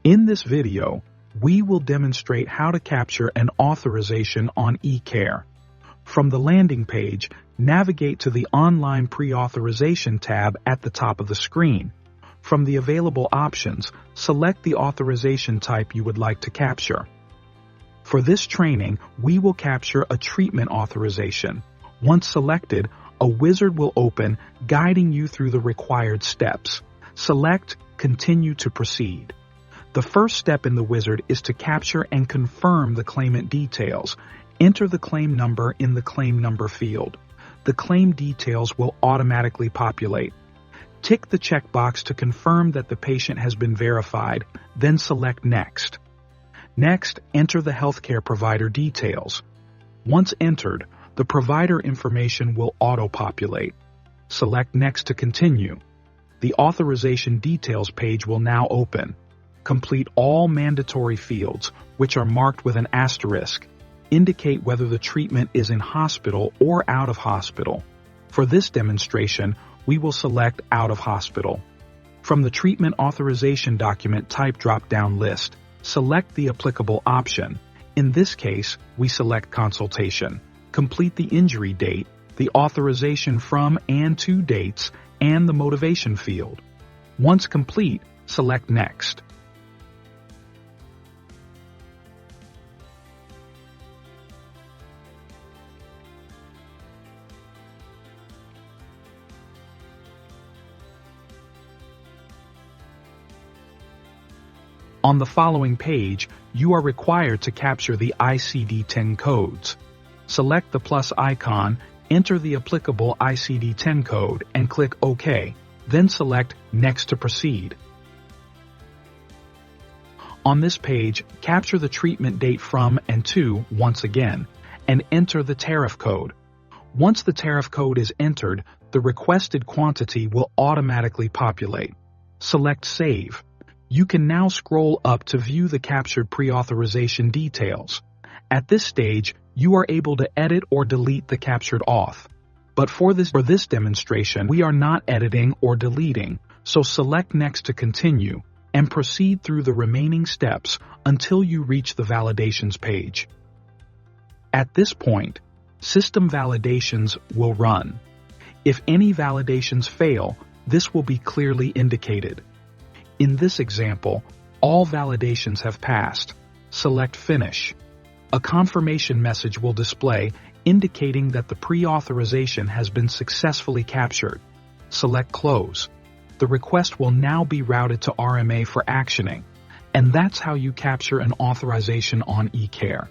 In this video, we will demonstrate how to capture an authorization on eCARE. From the landing page, navigate to the Online Pre-Authorization tab at the top of the screen. From the available options, select the authorization type you would like to capture. For this training, we will capture a treatment authorization. Once selected, a wizard will open, guiding you through the required steps. Select Continue to proceed. The first step in the wizard is to capture and confirm the claimant details. Enter the claim number in the claim number field. The claim details will automatically populate. Tick the checkbox to confirm that the patient has been verified, then select Next. Next, enter the healthcare provider details. Once entered, the provider information will auto-populate. Select Next to continue. The authorization details page will now open. Complete all mandatory fields, which are marked with an asterisk. Indicate whether the treatment is in hospital or out of hospital. For this demonstration, we will select out of hospital. From the treatment authorization document type drop-down list, select the applicable option. In this case, we select consultation. Complete the injury date, the authorization from and to dates, and the motivation field. Once complete, select Next. On the following page, you are required to capture the ICD-10 codes. Select the plus icon, enter the applicable ICD-10 code, and click OK. Then select Next to proceed. On this page, capture the treatment date from and to once again, and enter the tariff code. Once the tariff code is entered, the requested quantity will automatically populate. Select Save. You can now scroll up to view the captured pre-authorization details. At this stage, you are able to edit or delete the captured auth. But for this demonstration, we are not editing or deleting, so select Next to continue and proceed through the remaining steps until you reach the validations page. At this point, system validations will run. If any validations fail, this will be clearly indicated. In this example, all validations have passed. Select Finish. A confirmation message will display, indicating that the pre-authorization has been successfully captured. Select Close. The request will now be routed to RMA for actioning. And that's how you capture an authorization on eCARE.